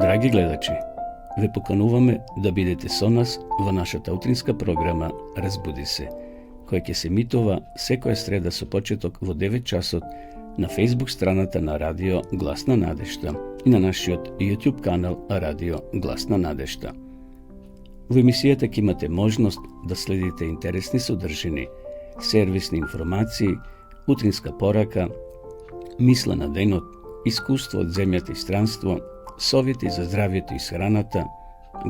Драги гледачи, ве покануваме да бидете со нас во нашата утринска програма Разбуди се, која ќе се емитува секоја среда со почеток во 9 часот на Facebook страната на Радио Глас на надежта и на нашиот YouTube канал Радио Глас на надежта. Во емисијата ќе имате можност да следите интересни содржини, сервисни информации, утринска порака, мисла на денот, искуство од земјата и странство, совети за здравието и храната,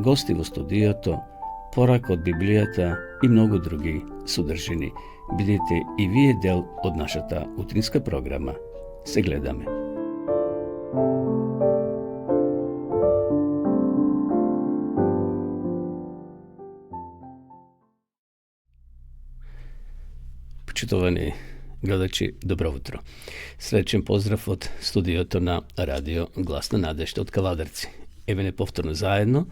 гости во студиото, порака од Библијата и многу други содржини. Бидете и вие дел од нашата утринска програма. Се гледаме. Почитувани гледачи, добро утро. Среќен поздрав од студиото на Радио Глас на надежта од Кавадарци. Еве не повторно заедно,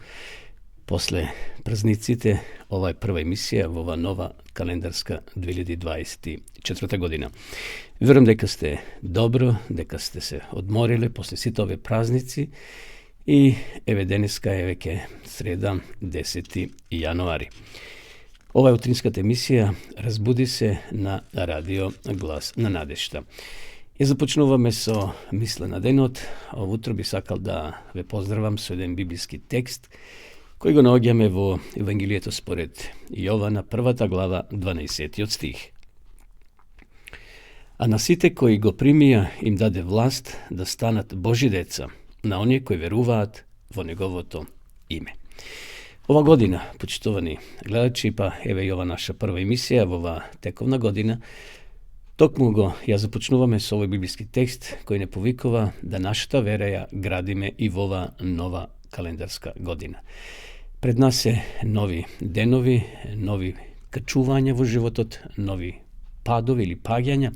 после празниците, ова е прва емисија во ова нова календарска 2024 година. Верувам дека сте добро, дека сте се одмориле после сите овие празници и еве денеска е веќе среда 10 јануари. Ова е утринската емисија Разбуди се на Радио Глас на надежта. Ја започнуваме со мисла на денот. Ово утро би сакал да ве поздравам со еден библиски текст кој го наоѓаме во Евангелието според Јована, првата глава, 12 стих. А на сите кои го примија им даде власт да станат Божи деца, на оние кои веруваат во Неговото име. Ова година, почитувани гледачи, па еве и ова наша прва емисија во ова тековна година, токму го ја започнуваме со овој библиски текст кој не повикува да нашата вера ја градиме и во ова нова календарска година. Пред нас се нови денови, нови качувања во животот, нови падови или паѓања.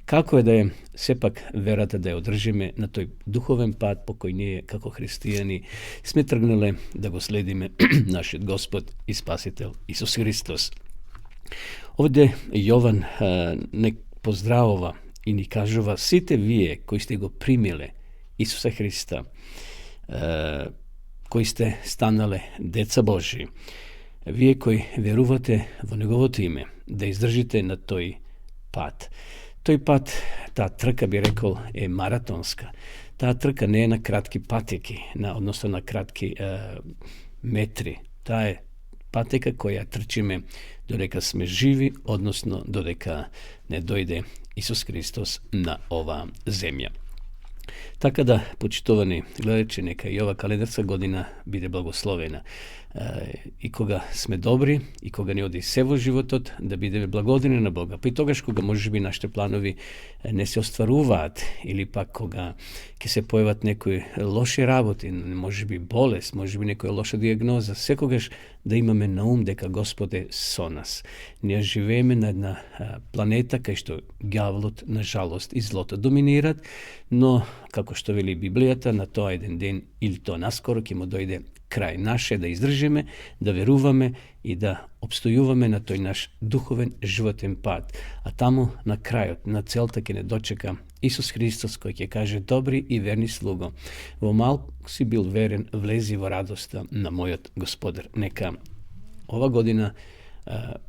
Како е да е сепак верата да ја одржиме на тој духовен пат по кој ние како христијани сме тргнале да го следиме нашиот Господ и Спасител Исус Христос. Овде Јован не поздравува и ни кажува сите вие кои сте го примиле Исуса Христа, кои сте станале деца Божии, вие кои верувате во Неговото име, да издржите на тој пат. Тој пат, таа трка би рекол, е маратонска. Таа трка не е на кратки патеки, односно на кратки метри. Таа е патека која трчиме додека сме живи, односно додека не дојде Исус Христос на оваа земја. Така да, почитувани гледачи, нека и ова календарска година биде благословена. И кога сме добри, и кога не оди се во животот, да бидеме благодарни на Бога. Па и тогаш кога можеби нашите планови не се остваруваат, или пак кога ќе се појават некои лоши работи, можеби болест, можеби некоја лоша диагноза, секогаш да имаме на ум дека Господ е со нас. Ние живееме на една планета кај што ѓаволот, на жалост, и злото доминират, но како што вели Библијата, на тоа еден ден или тоа наскоро ќе му дојде крај. Наше да издржиме, да веруваме и да обстојуваме на тој наш духовен животен пат. А таму на крајот, на целта ќе не дочека Исус Христос кој ќе каже: добри и верни слуго, во малку си бил верен, влези во радоста на мојот Господар. Нека ова година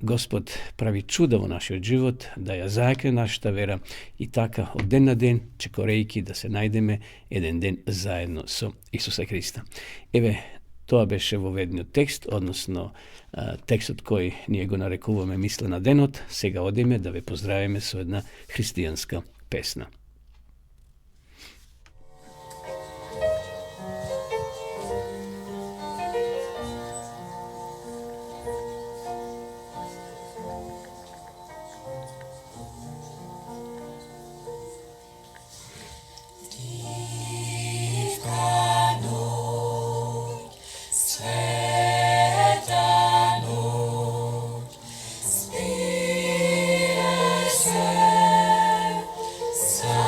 Господ прави чуда во нашиот живот, да ја зајакне нашата вера и така од ден на ден, чекорејки да се најдеме еден ден заедно со Исуса Христа. Еве, тоа беше воведниот текст, односно текстот кој ние го нарекуваме мисла на денот. Сега одиме да ве поздравиме со една христијанска песна. Sa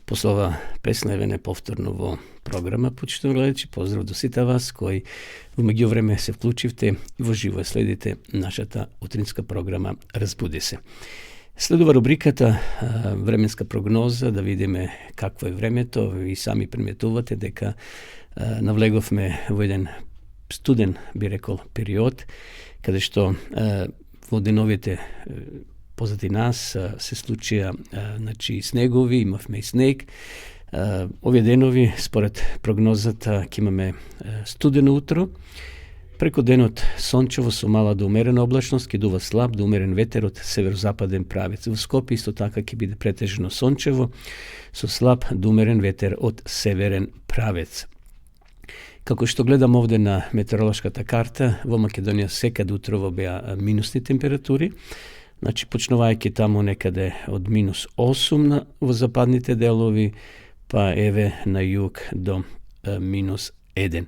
Послова песневе повторново програма, почитувани гледачи. Поздрав до сите вас кои во меѓувреме се вклучивте и во живо следите нашата утринска програма Разбуди се. Следува рубриката временска прогноза, да видиме какво е времето. Ви сами приметувате дека навлеговме во еден студен, би рекол, период, каде што во деновите позади нас се случија снегови, имавме и снег. Овие денови, според прогнозата, ќе имаме студено утро. Преку денот сончево со мала до умерена облачност, ќе дува слаб до умерен ветер од северозападен правец. Во Скопје исто така ќе биде претежно сончево со слаб до умерен ветер од северен правец. Како што гледам овде на метеоролошката карта, во Македонија секаде утрово беа минусни температури. Значи, почнувајќи таму некаде од -8 во западните делови, па еве на југ до -1.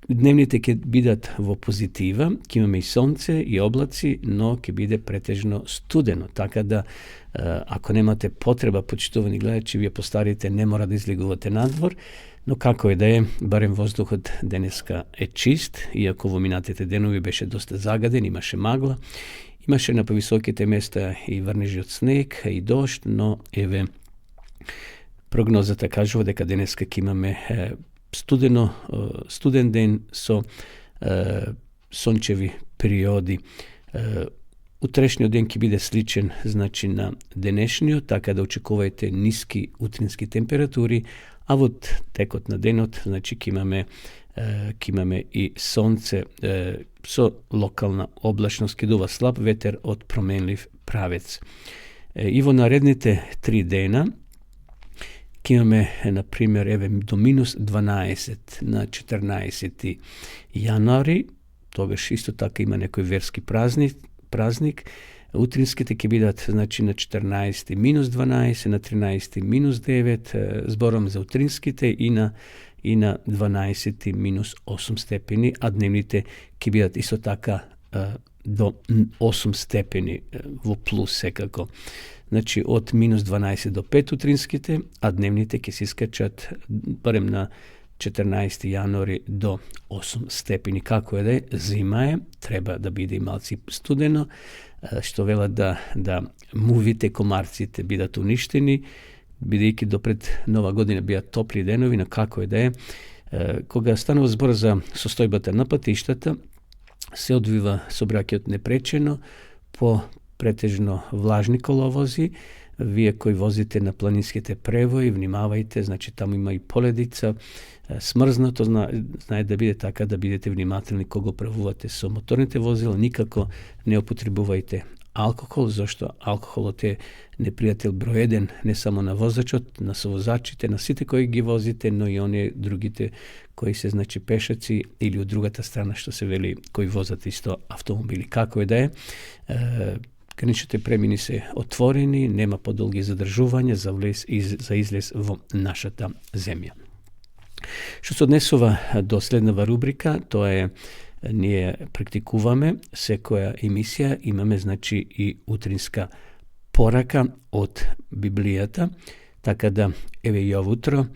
Дневните ќе бидат во позитива, ќе имаме и сонце и облаци, но ќе биде претежно студено. Така да, ако немате потреба, почитувани гледачи, вие постарите, не мора да излегувате надвор, но како е да е, барем воздухот денеска е чист, иако во минатите денови беше доста загаден, имаше магла, имаше на повисоките места и врнежи од снег и дожд, но еве прогнозата кажува дека денеска ќе имаме студен ден со сончеви периоди. Утрешниот ден ќе биде сличен, значи, на денешниот, така да очекувајте ниски утрински температури, а во текот на денот, значи, ќе имаме и сонце со локална облачност, ќе дува слаб ветер од променлив правец. И во наредните 3 дена ќе имаме, например, еве до -12 на 14 јануари, тогаш исто така има некој верски празник. Утринските ќе бидат, значи, на 14 -12, на 13 -9, зборам за утринските, и на 12 -8 степени, а дневните ќе бидат исто така до 8 степени во плюс секако. Значи, од -12 до 5 утринските, а дневните ќе се искачат барем на 14 јануари до 8 степени. Како е да е, зима е, треба да биде и малци студено, што велат да мувите, комарците бидат уништени, бидејќи допред Нова година бија топли денови, но како е да е, кога станува збор за состојбата на патиштата, се одвива сообраќајот непречено по претежно влажни коловози. Вие кои возите на планинските превои, внимавајте, значи таму има и поледица, смрзнато, знае да биде така, да бидете внимателни кога правувате со моторните возила, никако не употребувајте алкохол, зашто алкохолот е непријател број 1 не само на возачот, на совозачите, на сите кои ги возите, но и оние другите кои се, значи, пешаци или од другата страна што се вели кои возат исто автомобили. Како е да е, граничните премини се отворени, нема подолги задржувања за влез и за излез во нашата земја. Што се однесува до следнава рубрика, тоа е, ние практикуваме секоја емисија, имаме, значи, и утринска порака од Библијата, така да еве и ово утро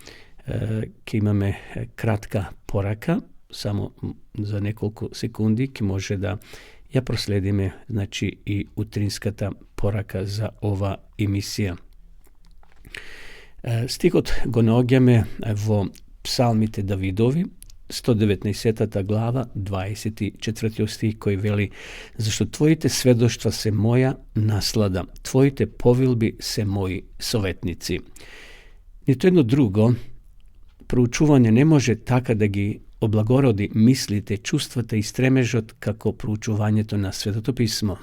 ќе имаме кратка порака, само за неколку секунди ќе може да ја проследиме, значи, и утринската порака за ова емисија. Стихот го наоѓаме во Псалмите Давидови, 119 глава, 24 стих, кој вели: зашто твоите сведоштва се моја наслада, твоите повелби се мои советници. Нито едно друго проучување не може така да ги облагороди мислите, чувствата и стремежот како проучувањето на Светото писмо.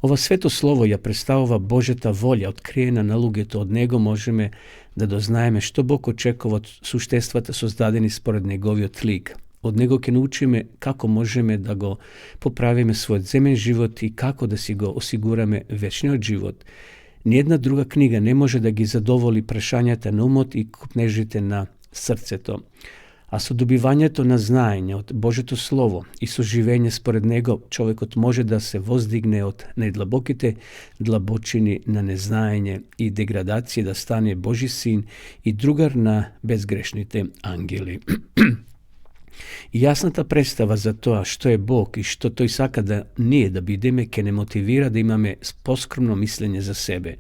Ова свето слово ја представува Божјата волја, откриена на луѓето. Од него можеме да дознаеме што Бог очекува од суштествата создадени според неговиот лик. Од него ќе научиме како можеме да го поправиме својот земен живот и како да си го осигураме вечниот живот. Ниједна друга книга не може да ги задоволи прашањата на умот и копнежите на срцето. A со добивањето на знаење од Божето Слово и со живење според него, човекот може да се воздигне од најдлабоките длабочини на незнаење и деградација, да стане Божи син и другар на безгрешните ангели. И јасната представа за тоа што е Бог и што тој сака да ние да бидеме, ке не мотивира да имаме поскромно мислење за себе.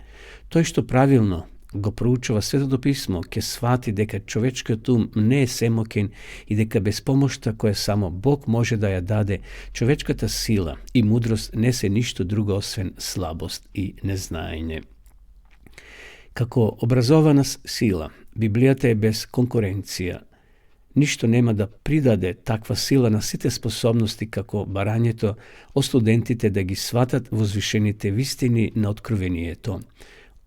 Тој што правилно го проучува Светото писмо, ќе свати дека човечкиот ум не е семокен и дека без помошта која само Бог може да ја даде, човечката сила и мудрост не се ништо друго освен слабост и незнаење. Како образована сила, Библијата е без конкуренција. Ништо нема да придаде таква сила на сите способности како барањето о студентите да ги сватат возвишените вистини на откровението.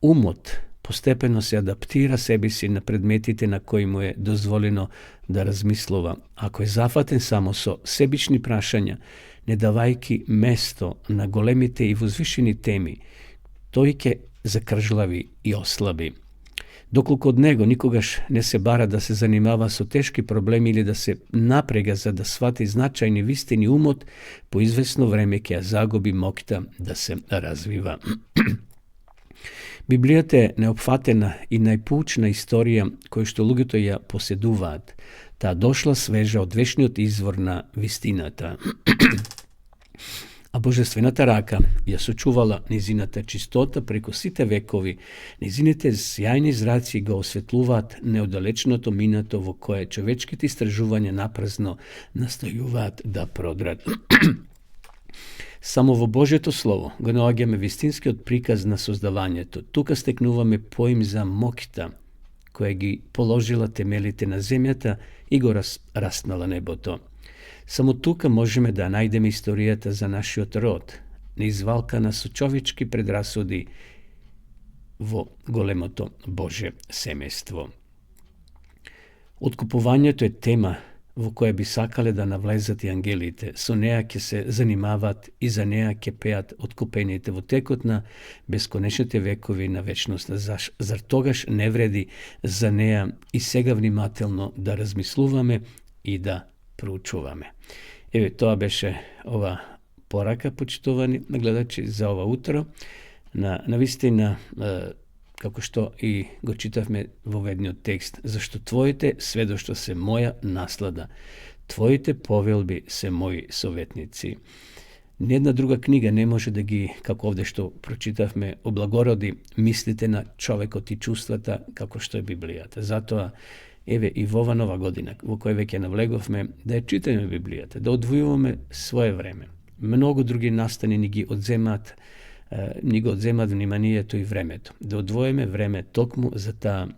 Умот постепено се адаптира себе си на предметите на кои му е дозволено да размислува. Ако е зафатен само со себични прашања, не давајки место на големите и возвишени теми, тој ќе закржлави и ослаби. Доколку од него никогаш не се бара да се занимава со тешки проблеми или да се напрега за да свати значајни вистини, умот по известно време ќе ја загуби моќта да се развива. Библијата е неопфатена и најпоучна историја која што луѓето ја поседуваат. Таа дошла свежа од вечниот извор на вистината. А Божествената рака ја сочувала низината чистота преку сите векови. Низините сјајни зраци го осветлуваат неодалечното минато во кое човечките истражувања напразно настојуваат да продрат. Само во Божјето Слово го наоѓаме вистинскиот приказ на создавањето. Тука стекнуваме поим за моќта, која ги положила темелите на земјата и го раснала небото. Само тука можеме да најдеме историјата за нашиот род, неизвалкана со човечки предрасуди во големото Божје семејство. Откупувањето е тема во која би сакале да навлезат и ангелите. Со неа ќе се занимаваат и за неа ќе пеат откупените во текот на бесконечните векови на вечноста. Зар тогаш не вреди за неа и сега внимателно да размислуваме и да проучуваме? Еве, тоа беше ова порака, почитувани гледачи, за ова утро. На вистина, како што и го читавме во ведниот текст, зашто Твоите сведоштва се моја наслада, Твоите повелби се мои советници. Ниедна друга книга не може да ги, како овде што прочитавме, облагороди мислите на човекот и чувствата, како што е Библијата. Затоа, еве и во ова нова година, во која веќе навлеговме, да ја читаме Библијата, да одвојуваме свое време. Многу други настани ни го одземат вниманието и времето. Да одвоиме време токму за таа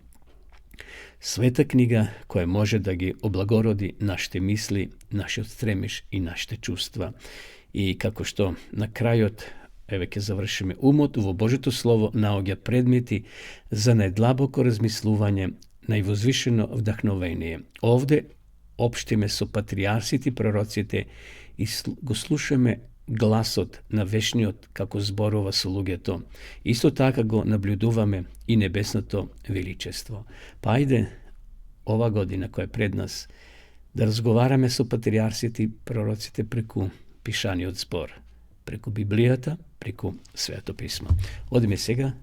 света книга која може да ги облагороди нашите мисли, нашиот стремиш и нашите чувства. И како што на крајот, еве ќе завршиме, умот во Божето Слово наоѓа предмети за најдлабоко размислување, највозвишено вдахновение. Овде општиме со патриарсите и пророците и го слушаме гласот на вечниот како зборува со луѓето. Исто така го наблюдуваме и небесното величество. Па ајде ова година која е пред нас да разговараме со патриарсите и пророците преку пишаниот збор, преку Библијата, преку Свето писмо. Одиме сега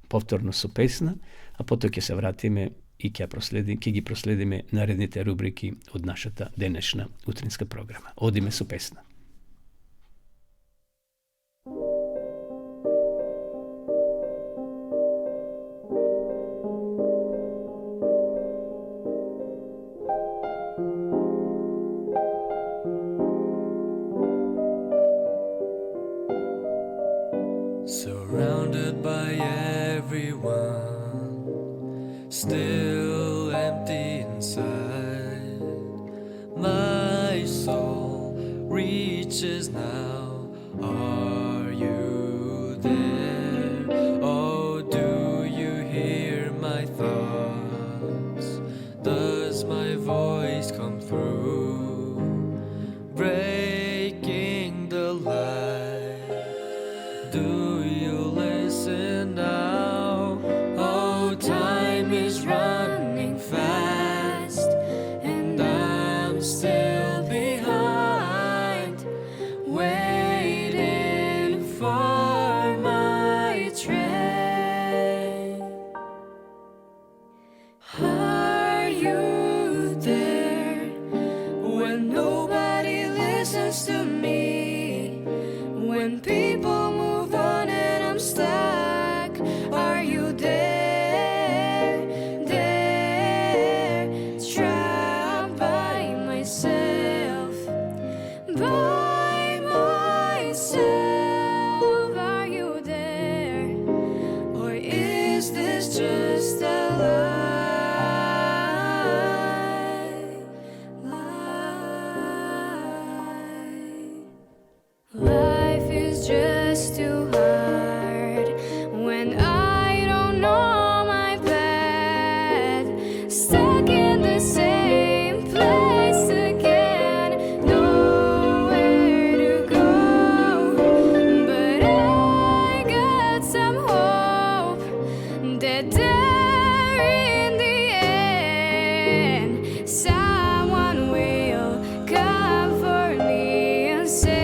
повторно со песна, а потоа ќе се вратиме и ќе ги проследиме наредните рубрики од нашата денешна утринска програма. Одиме со песна. Surrounded by everyone, still empty inside. My soul reaches now. Are you there? Oh, do you hear my thoughts? Does my voice come through, breaking the light? Do you listen now? Oh, time is running fast, Are you there? There, trapped by myself. By myself, are you there? Or is this just a lie? Life is just too hard when I don't know my path. Stuck in the same place again, nowhere to go. But I got some hope that there in the end, someone will come for me and save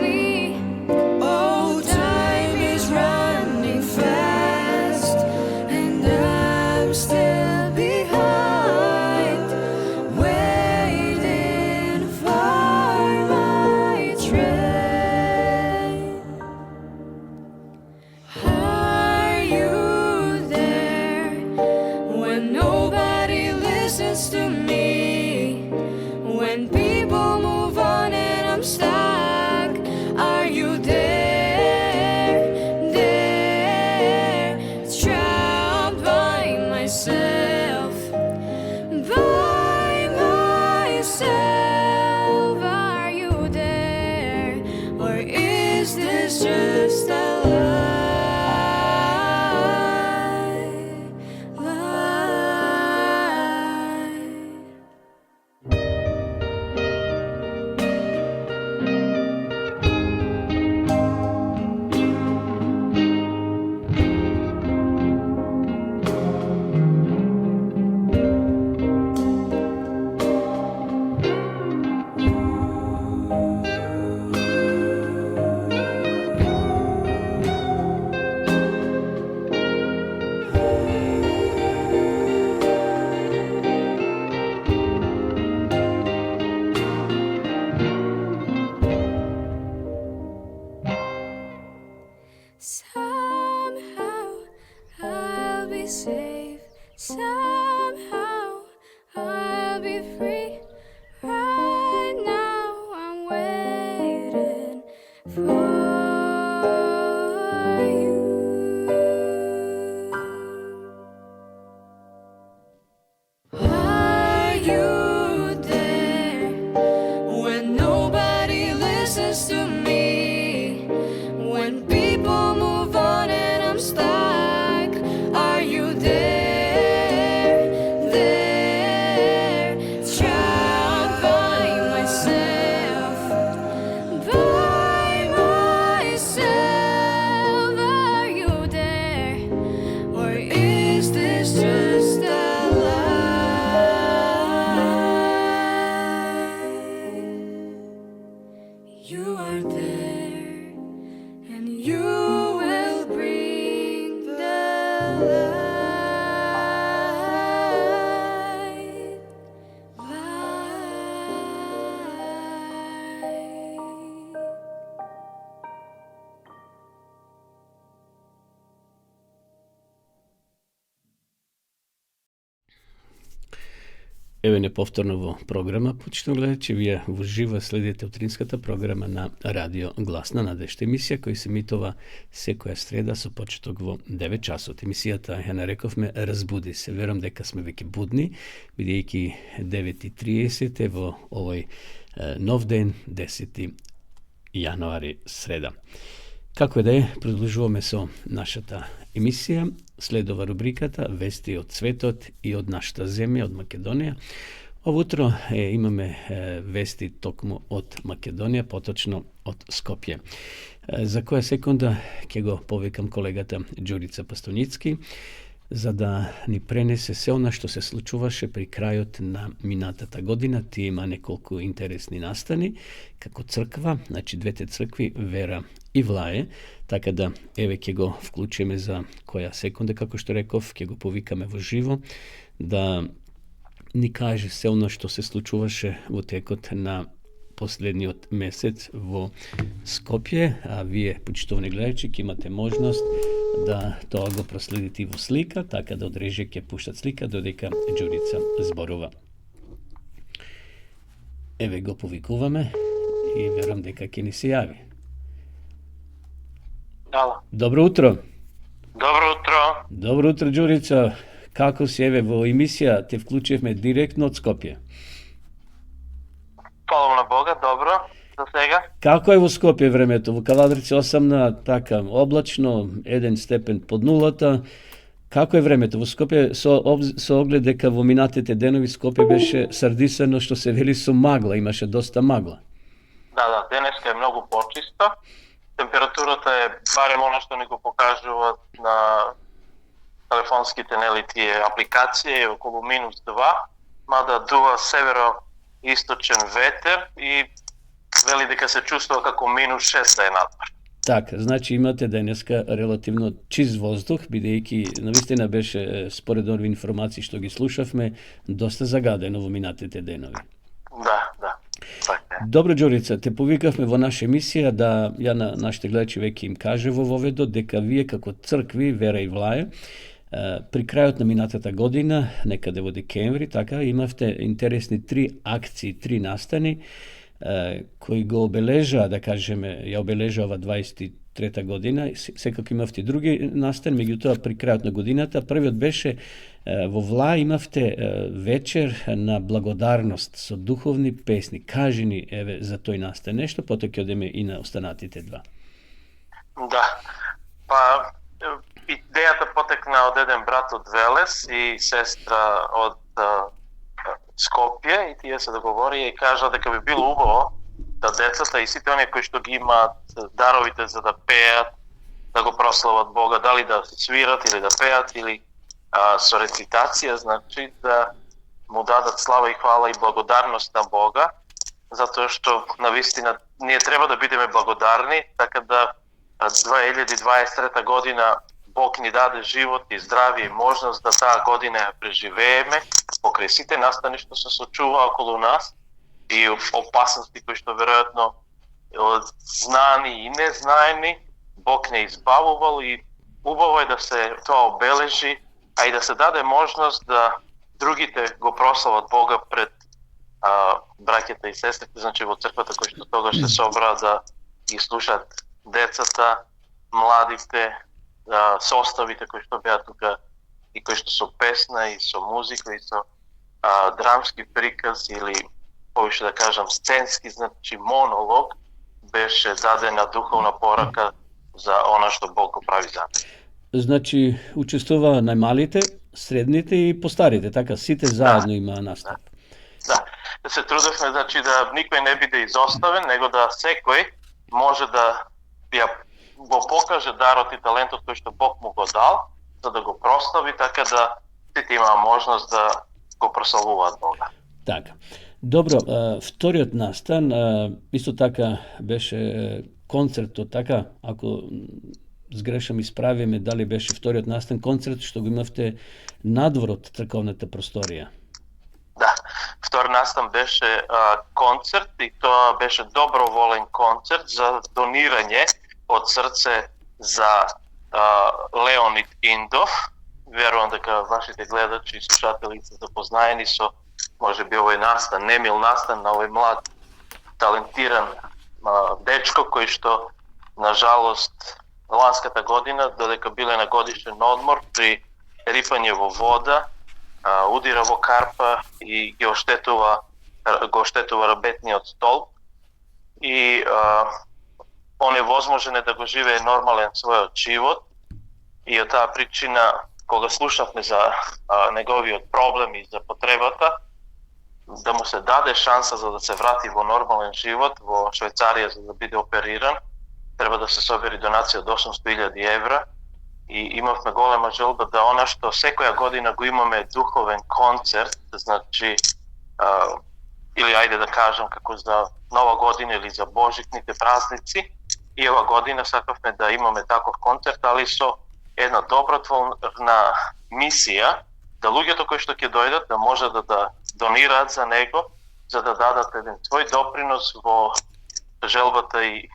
me. Oh, time is running fast, and I'm still behind, waiting for my train. Are you there when nobody listens to me? When people move on and I'm stuck, are you there? There, trapped by myself. By myself, are you there? Or is this just a lie? Somehow I'll be safe. Somehow I'll be free. Right now I'm waiting for you. Are you there when nobody listens to me? When people move on and I'm stuck, are you there? There, trapped by myself. By myself, are you there? Or is this just a lie? You are there, and you will bring the light. Еве неповторно во програма, почитно гледачи, вие во живо следите утринската програма на Радио Гласна надежда, емисија која се емитува секоја среда со почеток во 9 часот. Емисијата ја нарековме Разбуди се. Верам дека сме веќе будни, бидејќи 9:30 е во овој нов ден, 10 јануари, среда. Како е да е, продолжуваме со нашата емисија. Следува рубриката Вести од светот и од нашата земја, од Македонија. Ово утро имаме вести токму од Македонија, поточно од Скопје. За која секунда ќе го повикам колегата Ѓурица Пастуницки, за да ни пренесе се она што се случуваше при крајот на минатата година. Тие има неколку интересни настани, како црква, значи двете цркви, Вера и Влае, така да еве ќе го вклучиме за која секунда, како што реков, ќе го повикаме во живо, да ни каже се оно што се случуваше во текот на последниот месец во Скопје, а вие, почитувани гледачи, ќе имате можност да тоа го проследите и во слика, така да од режија ќе пуштат слика додека Ѓурица зборува. Еве го повикуваме и верам дека ќе ни се јави. Ало. Добро утро. Добро утро. Добро утро, Ѓурица. Како си, еве, во емисија те вклучивме директно од Скопје. Фала на Бога, добро, за сега. Како е во Скопје времето? Во Каладрици 8 така, облачно, 1 степен под нулата. Како е времето во Скопје со оглед дека во минатите денови Скопје беше сардисано, што се вели со магла, имаше доста магла. Да, денеска е многу почисто. Температурата е барем оно што ни го покажуваат на телефонските тие апликации, околу -2, мада дува северо-источен ветер и вели дека се чувствува како -6 да е надвор. Така, значи имате денеска релативно чист воздух, бидејќи навистина беше, според овие информации што ги слушавме, доста загадено во минатите денови. Да, така е. Добро, Ѓурица, те повикавме во наша емисија да ја на нашите гледачи веќе им каже во воведот дека вие како цркви Вера и Влаја при крајот на минатата година, некаде во декември, така, имавте интересни 3 акции, 3 настани, кои го обележаа, да кажеме, ја обележа ова 23-та година, секако имавте и други настани, меѓутоа при крајот на годината, првиот беше во Вла имавте вечер на благодарност со духовни песни. Кажи ни, еве, за тој настан нешто, потоа ќе одеме и на останатите 2. Да, па идејата потекна од еден брат од Велес и сестра од Скопје и тие се договорија и кажа дека би било убаво да децата и сите оние кои што ги имаат даровите за да пеат, да го прослават Бога, дали да свират или да пеат или со рецитација, значи да му дадат слава и хвала и благодарност на Бога, затоа што навистина ние треба да бидеме благодарни, така да 2023 година Бог ни даде живот и здравје и можност да таа година ја преживееме покрај сите настани што се случува околу нас и опасности кои што веројатно знани и незнаени, Бог не избавувал и убаво е да се тоа обележи, а и да се даде можност да другите го прослават Бога пред браќата и сестрите, значи во црквата кои што тогаш се собраа да ги слушаат децата, младите, составите кои што беа тука и кои што со песна и со музика и со драмски приказ или повише да кажам сценски, значи монолог, беше дадена духовна порака за она што Бог го прави за нас. Значи, учествува најмалите, средните и постарите, така, сите заедно има настап. Да се трудевме, значи, да никој не биде изоставен, него да секој може да ја го покаже дарот и талентот кој што Бог му го дал, за да го прослави, така да сите имаа можност да го прославуваат Бога. Така. Добро, вториот настан, исто така беше концертот, така, ако сгрешам исправиме, дали беше вториот настан концерт што го имавте надвор од црковната просторија? Да, втори настан беше концерт и тоа беше доброволен концерт за донирање од срце за Леонид Индов. Верувам дека вашите гледачи и слушатели се запознаени со можеби овој настан, немил настан на овој млад, талентиран дечко кој што на жалост ланската година, додека биле на годишен одмор, при рипање во вода, удира во карпа и го оштетува рабетниот столб и оневозможен е да го живее нормален својот живот и од таа причина кога слушавме за неговиот проблем и за потребата да му се даде шанса за да се врати во нормален живот во Швајцарија за да биде опериран, треба да се собери донација од 800.000 евра и имавме голема желба да она што секоја година го имаме духовен концерт, значи или ајде да кажам како за Нова година или за Божитните празници, и ова година сакавме да имаме таков концерт, али со една добротворна мисија, да луѓето кои што ќе дојдат да може да донираат за него за да дадат еден свој допринос во желбата и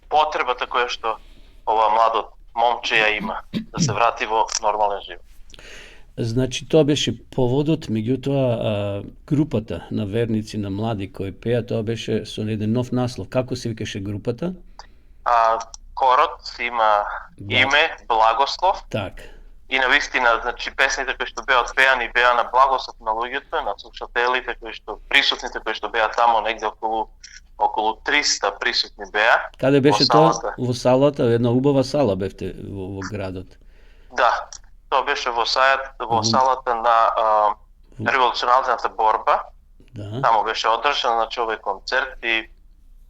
потребата која што ова младо момче ја има да се врати во нормален живот. Значи, тоа беше поводот, меѓутоа групата на верници, на млади кои пеат, тоа беше со еден нов наслов. Како се викаше групата? Хорот има име Благослов. Так. И навистина, значи, песните кои што беа отпеани беа на благослов на луѓето, на слушателите присутните кои што беа тамо, негде околу 300 присутни беа. Каде беше тоа? Салата. Во салата, една убава сала бевте во градот. Да, тоа беше во салата на револуционарната борба. Да. Тамо беше одржан, значи, овој концерт и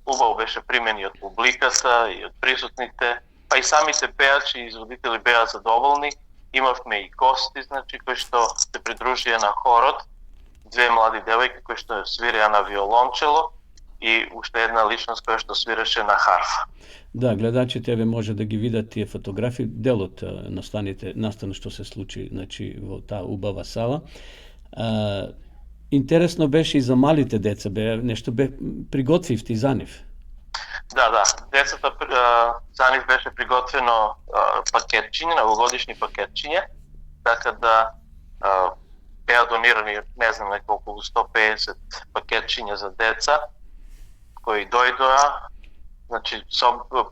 убаво беше примен и од публиката и од присутните, па и самите пеачи и изводители беа задоволни. Имавме и гости, значи, кои што се придружија на хорот, две млади девојки кои што свиреа на виолончело и уште една личност која што свиреше на харфа. Да, гледачите еве може да ги видат тие фотографии, делот настана што се случи, значи, во таа убава сала. Интересно беше и за малите деца, нешто приготвивте за нив. Да, децата за нив беше приготвено пакетчиња, новогодишни пакетчиња, така да беа донирани, не знам, околу 150 пакетчиња за деца кои дојдоа. Значи,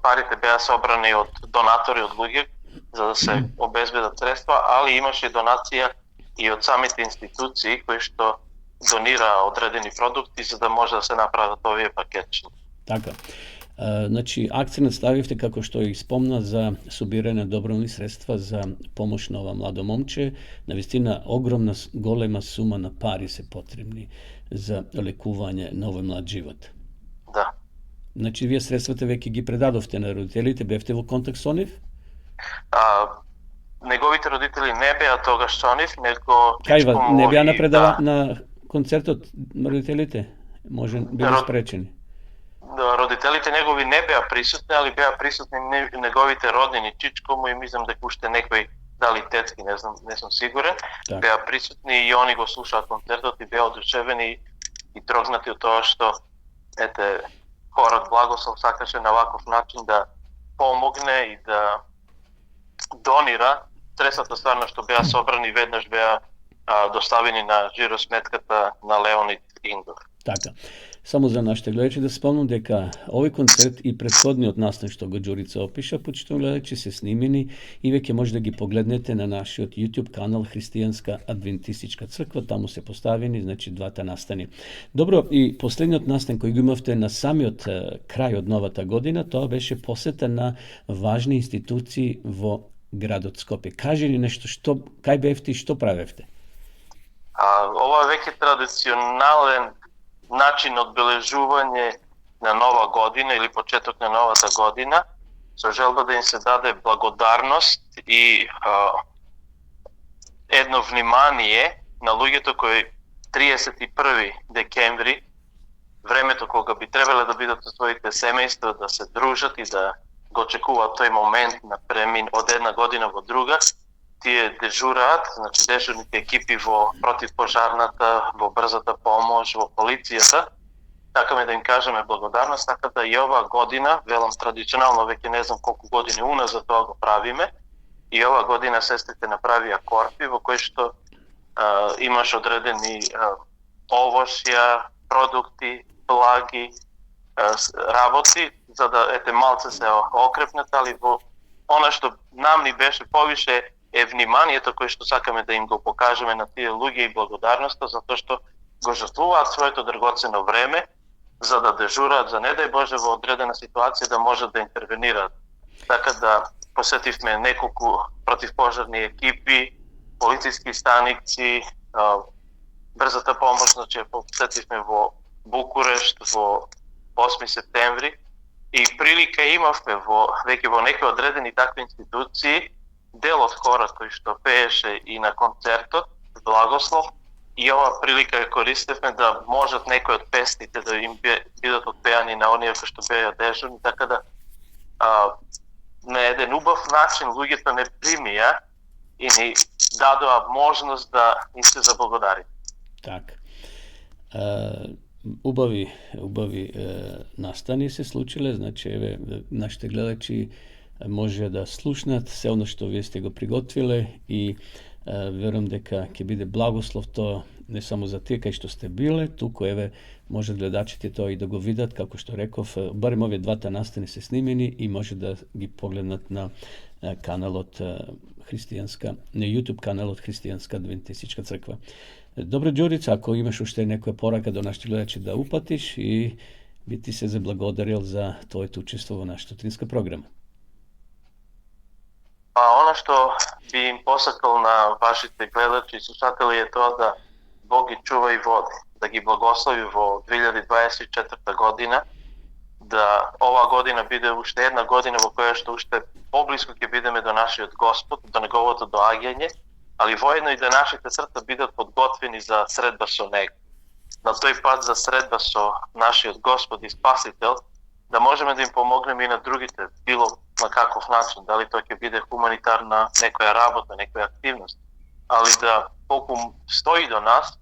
парите беа собрани од донатори, од луѓе, за да се обезбедат средства, али имаше донација и од самите институции кои што донира одредени продукти за да може да се направат овие пакетчиња. Така. Значи, акцент ставивте, како што и спомна, за собирање доброволни средства за помош на ова младо момче. Навистина, огромна, голема сума на пари се потребни за лекување на овој млад живот. Да. Значи, вие средствата веќе ги предадовте на родителите, бевте во контакт со нив? Неговите родители не беа тогаш со нив, него... Кај не беа напредава на концертот родителите? Може беа спречени? Родителите негови не беа присутни, али беа присутни неговите роднини, чичко му и мислам дека уште некои, дали тетки, не сум сигурен, так. Беа присутни и они го слушаат концертот и беа одушевени и трогнати од тоа што хорот Благослов сакаше на ваков начин да помогне и да донира средствата стварно што беа собрани, веднаш беа доставени на жиросметката на Леонид Ингов. Така. Само за нашите гледачи да спомнам дека овој концерт и претходниот настан што го Ѓурица опиша, почитувани гледачи, се снимени и веќе може да ги погледнете на нашиот YouTube канал Христијанска адвентистичка црква, таму се поставени, значи, двата настани. Добро, и последниот настан кој го имавте на самиот крај од новата година, тоа беше посета на важни институции во градот Скопје. Кажи ни нешто, кај бевте и што правевте? Ова е веќе традиционален начин одбележување на нова година или почеток на новата година, со желба да им се даде благодарност и едно внимание на луѓето кои 31 декември, времето кога би требале да бидат со своите семејства, да се дружат и да го очекуваат тој момент на премин од една година во друга, тие дежураат, значи дежурните екипи во противпожарната, во брзата помош, во полицијата. Сакаме да им кажеме благодарност, така да и ова година, велам традиционално, веќе не знам колку години уназад тоа го правиме, и ова година сестрите направија корпи во кои што имаш одредени овошја, продукти, благи, работи, за да малце се окрепнат, али во она што нам ни беше повише е вниманието кое што сакаме да им го покажеме на тие луѓе и благодарноста, затоа што го жртвуваат своето драгоцено време за да дежураат, за не дај Боже во одредена ситуација да можат да интервенираат. Така да посетивме неколку противпожарни екипи, полициски станици, брзата помош, значи посетивме во Букурешт во 8 септември и прилика имавме веќе во некои одредени такви институции, дел од хора кои што пееше и на концертот Благослов, и ова прилика ја користевме да можат некои од песните да им бидат отпеани на оние кои што беа дежурни, така да на еден убав начин луѓето не примија и ни дадоа можност да им се заблагодари. Так. Убави настани се случиле, значи еве нашите гледачи може да слушнат се оно што вие сте го приготвиле и верувам дека ќе биде благослов тоа не само за тие кај што сте биле, туку еве може гледачите тоа и да го видат, како што реков, барем овие двата настани се снимени и може да ги погледнат на каналот христијанска, на YouTube каналот Христијанска адвентистичка црква. Добро, Ѓурица, ако имаш уште некоја порака до нашите гледачи да упатиш и би ти се заблагодарил за твоето учество во нашата утринска програма. Оно што би им посакал на вашите гледачи и слушатели е тоа да Бог ги чува и води, да ги благослови во 2024 година, да ова година биде уште една година во која што уште поблиску ќе бидеме до нашиот Господ, до неговото доаѓање, али воедно и да нашите срца бидат подготвени за средба со Него. На тој пат за средба со нашиот Господ и Спасител, да можеме да им помогнеме и на другите, било на каков начин, дали тоа ќе биде хуманитарна некоја работа, некоја активност, али да колку стои до нас,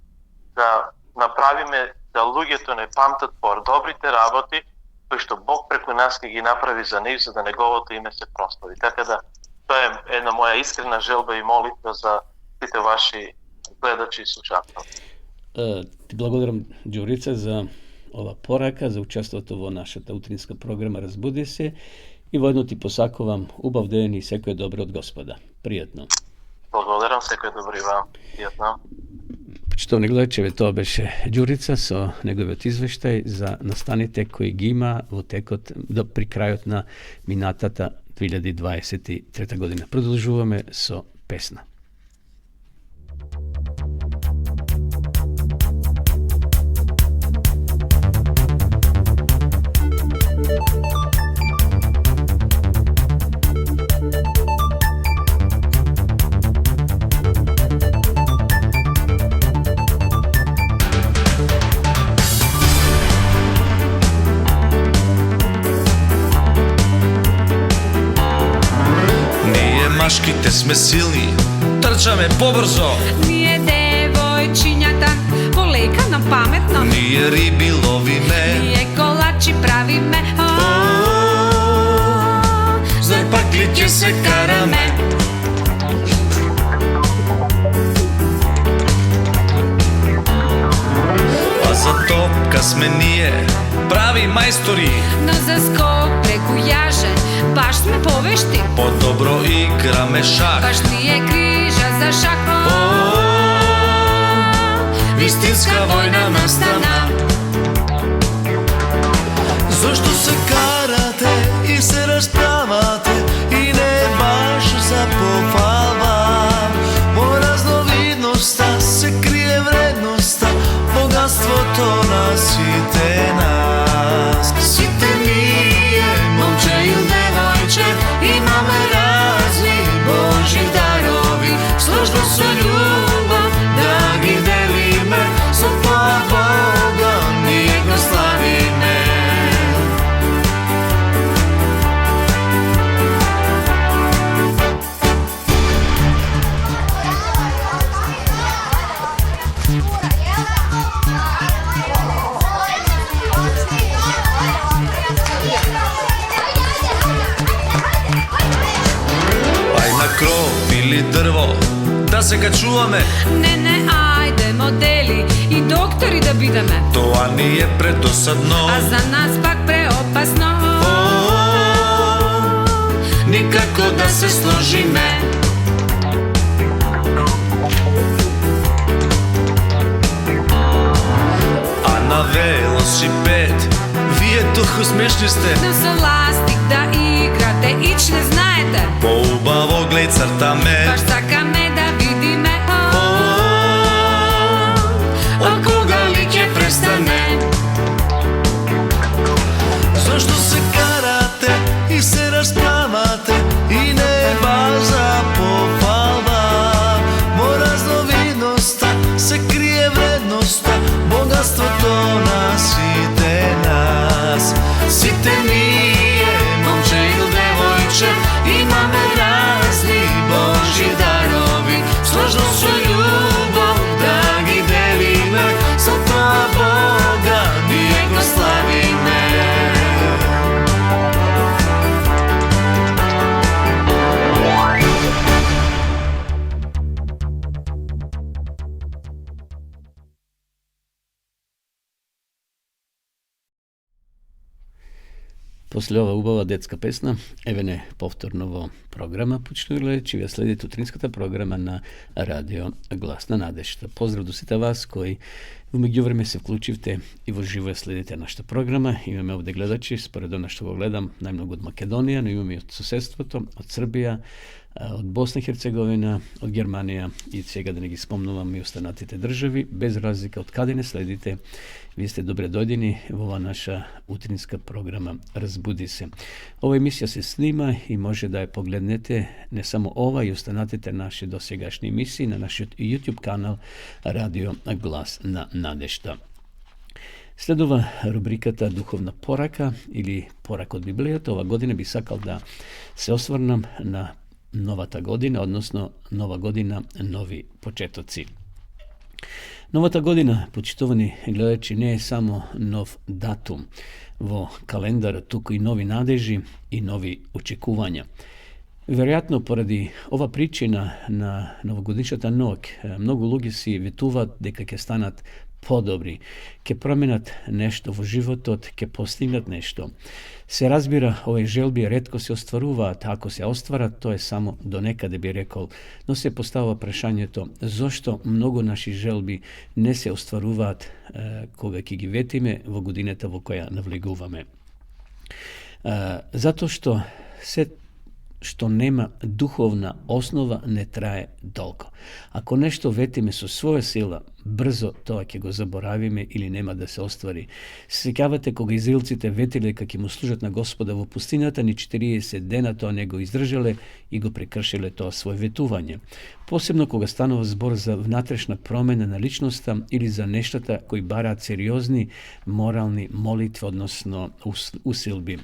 да направиме да луѓето не памтат по добрите работи, кои што Бог преку нас ќе ги направи за нив, за да неговото име се прослави. Така да тоа е една моја искрена желба и молитва за сите ваши гледачи и слушатели. Ти благодарам, Ѓурица, за ова порака, за учеството во нашата утринска програма Разбуди се и воедно ти посакувам убав ден и секое добро од Господа. Пријатно. Благодарам, секое добро и вам. Пријатно. Почитовни гледачи, тоа беше Ѓурица со неговиот извештај за настаните кои ги има во текот при крајот на минатата 2023 година. Продолжуваме со песна. Машките сме силни, трчаме побрзо. Ние девојчињата полека на паметно. Ние риби ловиме. Ние колачи правиме. Зар пак ли ќе се караме? А за топка сме ние, прави мајстори. Но за скок преку јаже баш сме повешти. По-добро играме шах. Баш ни е крижа за шах. Истинска војна настана. Зошто се карате и се расправате и не баш за похвала? Во разновидноста се крие вредноста, богатството на сите нас. Сите ние, момче и девојче, имаме разни Божји дарови, сложно со љубов да ги делиме, со тоа Бога ние го славиме. Кров или дрво да се качуваме. Не, ајде модели и доктори да бидеме. Тоа ни е предосадно, А за нас пак преопасно. Никако да се сложиме. А на велосипед вие толку смешни сте. Но со ластик да играте, ич не знаете. Поубаво глед цртаме. Баш сакаме да видиме. А кога ли ќе престане? Зошто се карате и се расправате и не баш за похвала? Во разновидноста се крие вредноста, богатството на сите нас. Сите ние, момче и девојче, имаме разни Божји дарови, После ова убава детска песна, еве повторно во програма, почитувани гледачи, вие следите утринската програма на Радио Глас на надежта. Поздрав до сите вас кои во меѓувреме се вклучивте и во живо следите нашата програма. Имаме овде гледачи, според она што го гледам, најмногу од Македонија, но имаме и од соседството, од Србија, од Босна и Херцеговина, од Германија и сега да не ги спомнувам и останатите држави, без разлика од каде не следите. Вие сте добре дојдени во ова наша утринска програма Разбуди се. Ова емисија се снима и може да ја погледнете не само ова и останатите наши досегашни емисии на нашиот YouTube канал Радио Глас на надежта. Следува рубриката Духовна порака или порак од Библијата. Ова година би сакал да се осврнам на новата година, односно нова година, нови почетоци. Новата година, почитувани гледачи, не е само нов датум во календарот, туку и нови надежи и нови очекувања. Веројатно, поради ова причина на новогодишната ноќ, многу луѓе си ветуваат дека ќе станат подобри, ќе променат нешто во животот, ќе постигнат нешто. Се разбира, овие желби ретко се остваруваат, ако се остварат, тоа е само до некаде би рекол, но се поставува прашањето зошто многу наши желби не се остваруваат кога ќе ги ветиме во годината во која навлегуваме. Затоа што се што нема духовна основа не трае долго. Ако нешто ветиме со своја сила, брзо тоа ќе го заборавиме или нема да се оствари. Се сеќавате кога израелците ветиле дека ќе му служат на Господа во пустината, ни 40 дена тоа не го издржале и го прекршиле тоа свое ветување. Посебно кога станува збор за внатрешна промена на личноста или за нештата кои бараат сериозни морални молитви, односно усилби.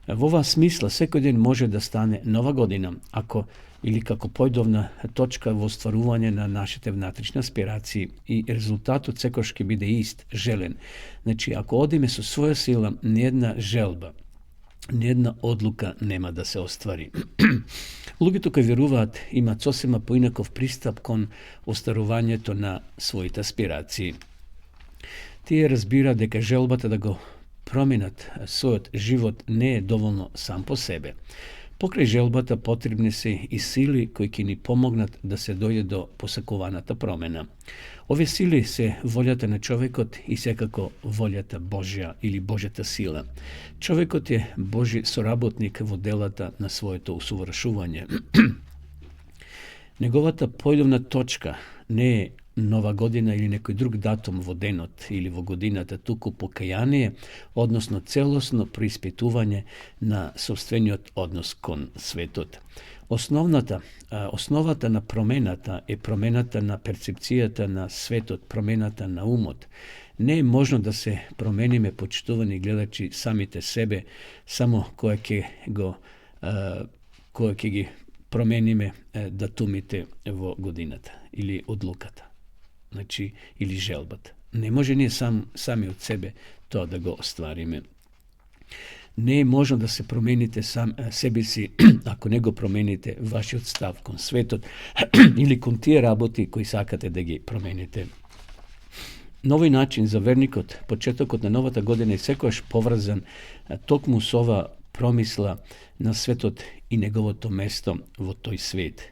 Во оваа смисла, секој ден може да стане нова година, ако или како појдовна точка во остварување на нашите внатрешни аспирации и резултатот секојаш ќе биде ист, желен. Значи, ако одиме со своја сила, ниедна желба, ниедна одлука нема да се оствари. Луѓето кои веруваат имаат сосема поинаков пристап кон остварувањето на своите аспирации. Тие разбираат дека желбата да го променат својот живот не е доволно сам по себе. Покрај желбата потребни се и сили кои ќе ни помогнат да се дојде до посакуваната промена. Овие сили се волјата на човекот и секако волјата Божја или Божјата сила. Човекот е Божи соработник во делата на своето усовршување. Неговата појдовна точка не е нова година или некој друг датум во денот или во годината, туку покаяние, односно целосно преиспитување на собствениот однос кон светот. Основата на промената е промената на перцепцијата на светот, промената на умот. Не е можно да се промениме, почитувани гледачи, самите себе, само која ќе ги промениме датумите во годината или одлуката. Значи, или желбата. Не може ние сами од себе тоа да го оствариме. Не е можно да се промените себе си, ако не го промените вашиот став кон светот или кон тие работи кои сакате да ги промените. Новој начин за верникот, почетокот на новата година е секојаш поврзан токму со ова промисла на светот и неговото место во тој свет.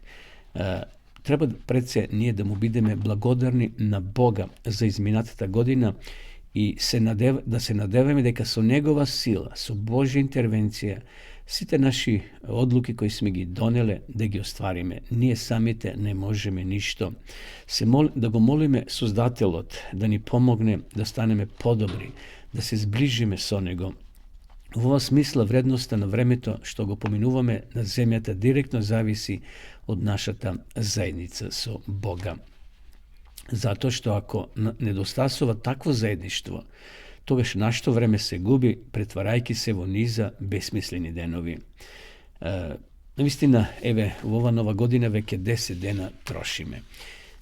Треба пред се ние да му бидеме благодарни на Бога за изминатата година и да се надеваме дека со Негова сила, со Божја интервенција, сите наши одлуки кои сме ги донеле да ги оствариме. Ние самите не можеме ништо. Да го молиме Создателот да ни помогне да станеме подобри, да се зближиме со Него. Во ова смисла вредноста на времето што го поминуваме на земјата директно зависи од нашата заедница со Бога. Затоа што ако недостасува такво заедништво, тогаш нашето време се губи, претварајќи се во низа бесмислени денови. Навистина, еве, во ова нова година веќе 10 дена трошиме.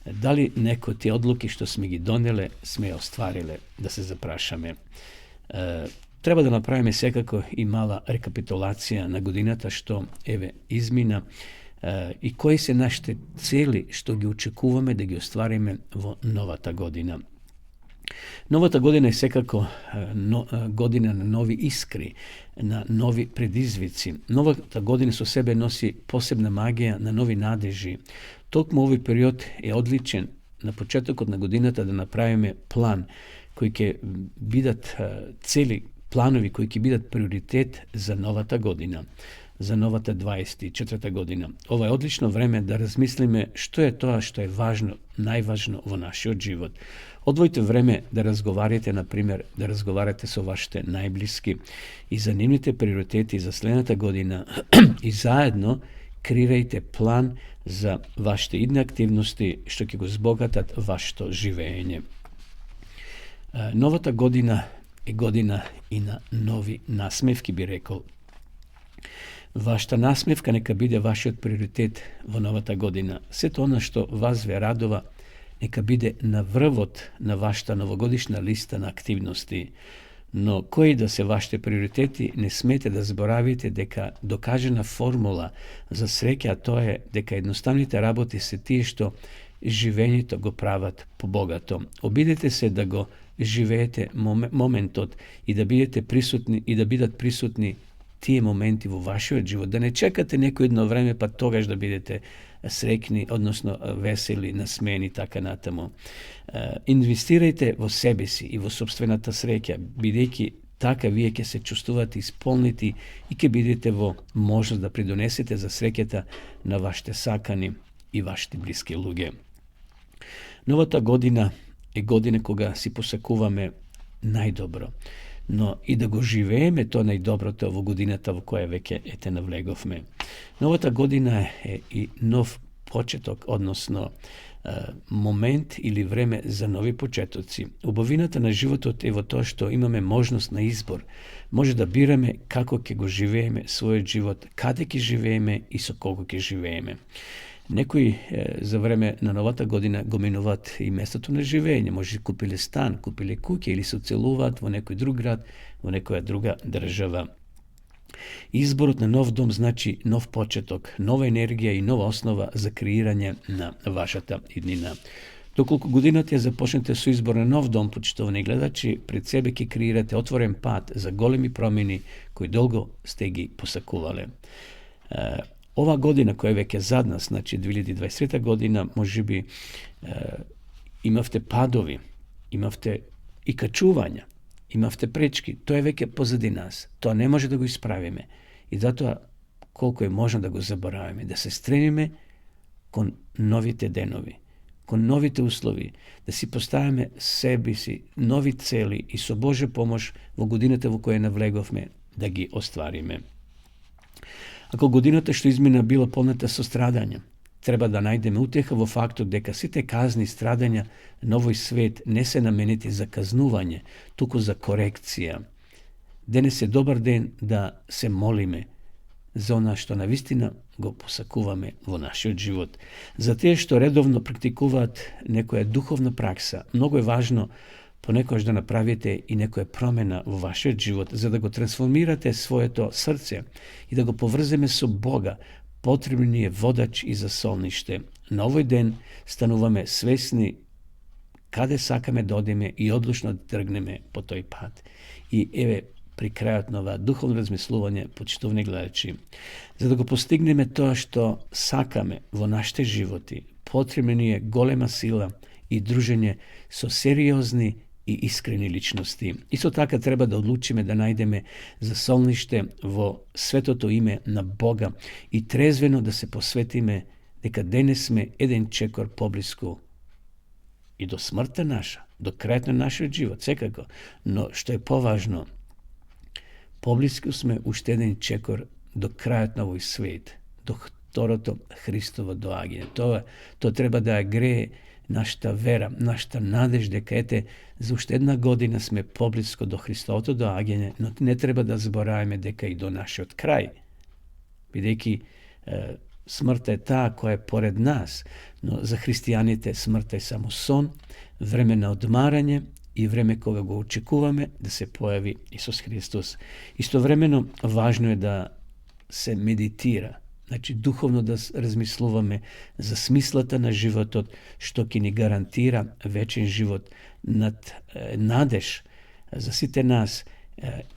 Дали некои тие одлуки што сме ги донеле, сме ја оствариле, да се запрашаме. Треба да направиме секако и мала рекапитулација на годината што, еве, измина, и кои се нашите цели што ги очекуваме да ги оствариме во новата година. Новата годina je sekako godina na novi iskri, na novi predizvici. Novата година со себе носи посебна магија на нови надежи. Токму овој период е одличен на почетокот на годината да направиме план кои ќе бидат цели планови кои ќе бидат приоритет за новата година, за новата 24 година. Ова е одлично време да размислиме што е тоа што е важно, најважно во нашиот живот. Одвојте време да разговарате, например, да разговарате со вашите најблиски и за нивните приоритети за следната година и заедно креирајте план за вашите идни активности што ќе го збогатат вашето живење. Новата година е година и на нови насмевки, би рекол. Вашата насмевка нека биде вашиот приоритет во новата година. Сето она што вас ве радува, нека биде на врвот на вашата новогодишна листа на активности. Но кои да се вашите приоритети, не смете да заборавите дека докажена формула за среќа, а тоа е дека едноставните работи се тие што живењето го прават побогато. Обидете се да го живеете моментот и да бидете присутни и да бидат присутни тие моменти во вашиот живот, да не чекате некој едно време па тогаш да бидете среќни, односно весели, насмени, така натаму. Инвестирајте во себе си и во собствената среќа, бидејќи така вие ќе се чувствувате исполнити и ќе бидете во можност да придонесете за среќата на вашите сакани и вашите блиски луѓе. Новата година е година кога си посакуваме најдобро, но и да го живееме тоа најдоброто во годината во која веќе ете навлеговме. Новата година е и нов почеток, односно момент или време за нови почетоци. Убавината на животот е во тоа што имаме можност на избор. Може да бираме како ќе го живееме својот живот, каде ќе живееме и со колку ќе живееме. Некои за време на новата година го минуваат и местото на живење, може купиле стан, купиле куќа или се оцелуваат во некој друг град, во некоја друга држава. Изборот на нов дом значи нов почеток, нова енергија и нова основа за креирање на вашата иднина. Доколку годината ја започнете со избор на нов дом, почитувани гледачи, пред себе ќе креирате отворен пат за големи промени кои долго сте ги посакувале. Ова година која веќе зад нас, значи 2023 година, можеби имавте падови, имавте и качувања, имавте пречки, тоа е веќе позади нас. Тоа не може да го исправиме. И затоа колку е можно да го заборавиме, да се стремиме кон новите денови, кон новите услови, да си поставиме себе си нови цели и со Божја помош во годината во која навлеговме да ги оствариме. Ако годината што измина била полната со страдања, треба да најдеме утеха во фактот дека сите казни и страдања на овој свет не се наменети за казнување, туку за корекција. Денес е добар ден да се молиме за она што навистина го посакуваме во нашиот живот. За тие што редовно практикуваат некоја духовна пракса, многу е важно понекогаш да направите и некоја промена во вашиот живот, за да го трансформирате своето срце и да го поврземе со Бога. Потребен ни е водач и засолниште. На овој ден стануваме свесни каде сакаме да одиме и одлучно да тргнеме по тој пат. И еве при крајот на ова духовно размислување, почитувани гледачи, за да го постигнеме тоа што сакаме во нашите животи, потребна ни е голема сила и дружење со сериозни и искрени личности. Исто така треба да одлучиме да најдеме засолниште во светото име на Бога и трезвено да се посветиме дека денес сме еден чекор поблиску и до смртта наша, до крајот на нашиот живот, секако. Но што е поважно, поблиску сме уште еден чекор до крајот на овој свет, до второто Христово доаѓање. Тоа треба да ја грее нашата вера, нашата надеж дека ете за уште една година сме поблиско до Христовото доаѓање, но не треба да забораваме дека и до нашиот крај, бидејќи смртта е таа која е поред нас, но за христијаните смртта е само сон, време на одмарање и време кога го очекуваме да се појави Исус Христос. Истовремено важно е да се медитира Значи, духовно да размислуваме за смислата на животот, што ќе ни гарантира вечен живот, над надеж за сите нас,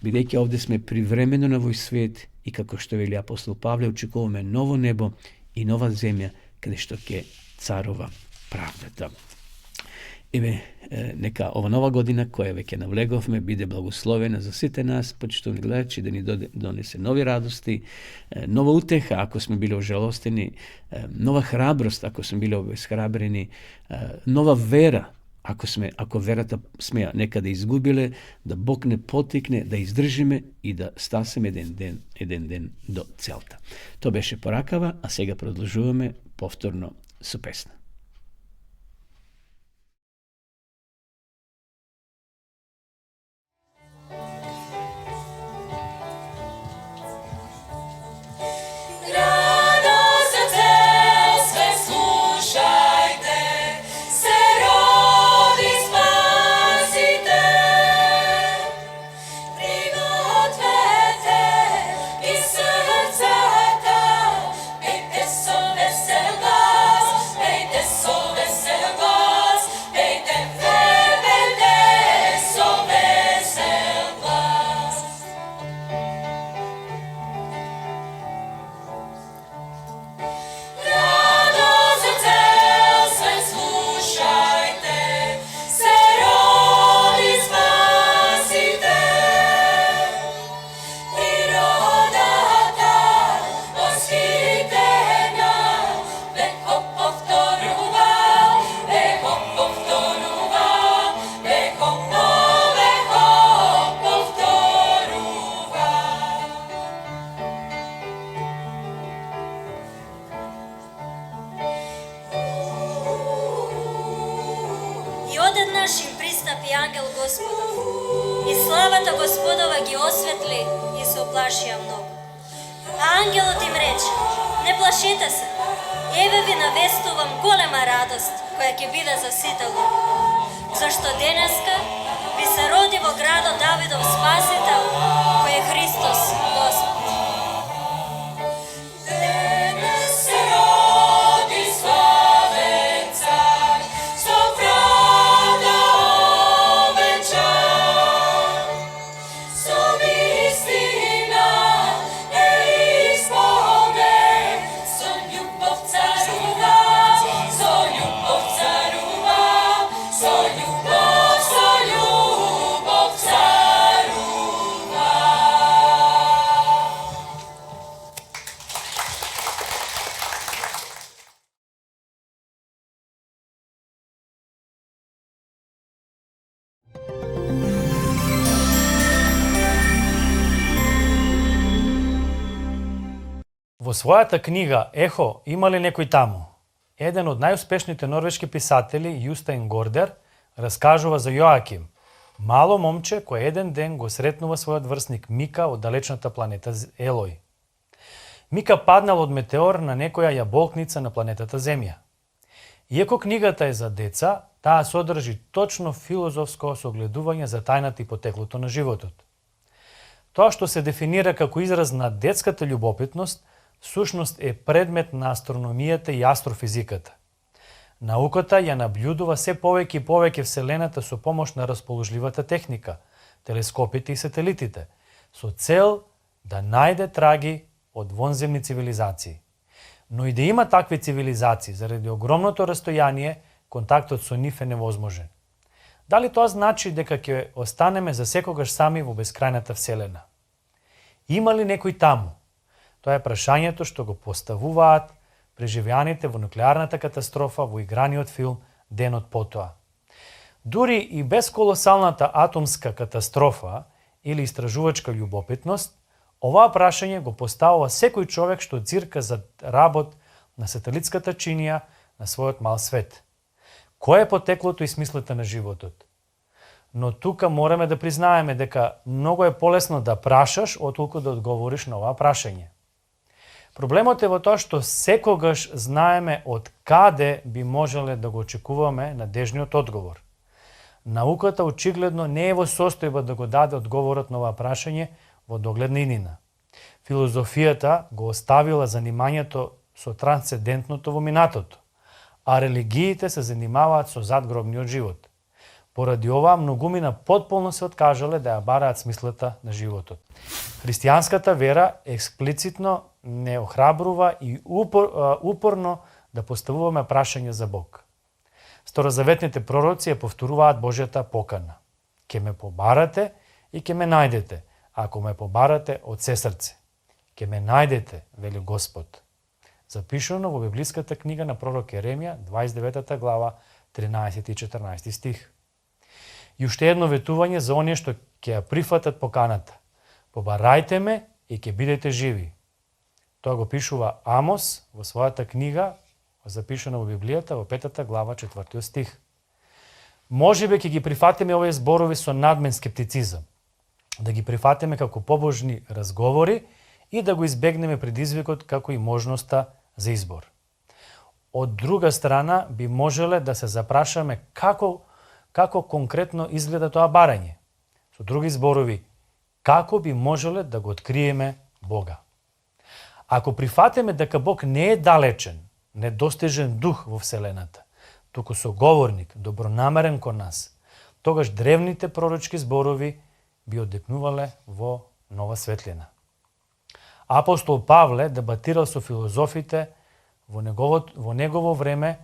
бидејќи овде сме привремено на овој свет и како што вели апостол Павле, очекуваме ново небо и нова земја, каде што ќе царува правдата. Еве, нека ова нова година, која веќе навлеговме, биде благословена за сите нас, почитувани гледачи, да ни донесе нови радости, нова утеха, ако сме били ожалостени, нова храброст, ако сме били обесхрабрени, нова вера, ако верата сме ја некаде изгубиле, да Бог не потикне, да издржиме и да стасеме еден ден до целта. Тоа беше поракава, а сега продолжуваме повторно со песна. Одеднаш им пристапи ангел Господов, и славата Господова ги осветли и се оплашија многу. А ангелот им рече: не плашете се, еве ви навестувам голема радост, која ќе биде за сите луѓе. Зашто денеска ви се роди во градот Давидов Спасител, кој е Христос Господ. Во својата книга Ехо, има ли некој таму? Еден од најуспешните норвешки писатели, Јустайн Гордер, раскажува за Јоаким, мало момче кој еден ден го сретнува својот врсник Мика од далечната планета Елој. Мика паднал од метеор на некоја јаболкница на планетата Земја. Иако книгата е за деца, таа содржи точно филозофско согледување за тајната и потеклото на животот. Тоа што се дефинира како израз на детската љубопитност, сушност е предмет на астрономијата и астрофизиката. Науката ја наблюдува се повеќе и повеќе Вселената со помош на расположливата техника, телескопите и сателитите, со цел да најде траги од вонземни цивилизации. Но и да има такви цивилизации, заради огромното растојание, контактот со нив е невозможен. Дали тоа значи дека ќе останеме за секогаш сами во бескрајната Вселена? Има ли некој таму? Тоа е прашањето што го поставуваат преживеаните во нуклеарната катастрофа во играниот филм Денот потоа. Дури и без колосалната атомска катастрофа или истражувачка љубопитност, оваа прашање го поставува секој човек што цирка за работ на сателитската чинија на својот мал свет. Кој е потеклото и смислата на животот? Но тука мораме да признаеме дека многу е полесно да прашаш отколку да одговориш на оваа прашање. Проблемот е во тоа што секогаш знаеме од каде би можеле да го очекуваме надежниот одговор. Науката очигледно не е во состојба да го даде одговорот на оваа прашање во догледна иднина. Филозофијата го оставила занимањето со трансцендентното во минатото, а религиите се занимаваат со задгробниот живот. Поради ова, многумина потполно се откажале да ја бараат смислата на животот. Христијанската вера експлицитно не охрабрува и упорно да поставуваме прашање за Бог. Старозаветните пророци ја повторуваат Божјата покана. Ке ме побарате и ке ме најдете, ако ме побарате од се срце. Ке ме најдете, вели Господ. Запишано во библиската книга на пророк Еремија, 29 глава, 13 и 14 стих. И уште едно ветување за оние што ќе ја прифатат поканата. Побарајте ме и ќе бидете живи. Тоа го пишува Амос во својата книга, запишана во Библијата, во 5 глава, 4 стих. Можеби ќе ги прифатиме овие зборови со надмен скептицизам, да ги прифатиме како побожни разговори и да го избегнеме предизвикот како и можноста за избор. Од друга страна, би можеле да се запрашаме како конкретно изгледа тоа барање. Со други зборови, како би можеле да го откриеме Бога. Ако прифатиме дека Бог не е далечен, недостижен дух во Вселената, туку соговорник, добронамерен кон нас, тогаш древните пророчки зборови би одекнувале во нова светлина. Апостол Павле дебатирал со филозофите во негово време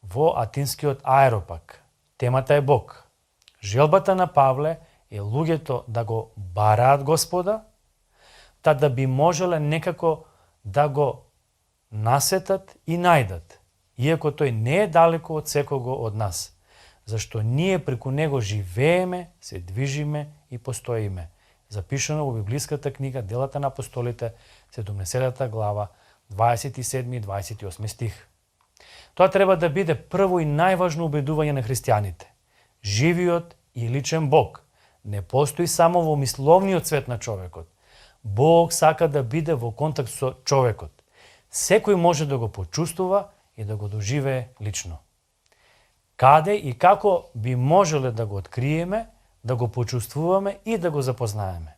во Атинскиот Аеропаг. Темата е Бог. Желбата на Павле е луѓето да го бараат Господа, та да би можеле некако да го насетат и најдат, иако тој не е далеко од секого од нас, зашто ние преку него живееме, се движиме и постоиме. Запишано во библиската книга Делата на апостолите, 70 глава, 27 и 28 стих. Тоа треба да биде прво и најважно убедување на христијаните. Живиот и личен Бог не постои само во мисловниот свет на човекот. Бог сака да биде во контакт со човекот. Секој може да го почувствува и да го доживее лично. Каде и како би можеле да го откриеме, да го почувствуваме и да го запознаеме?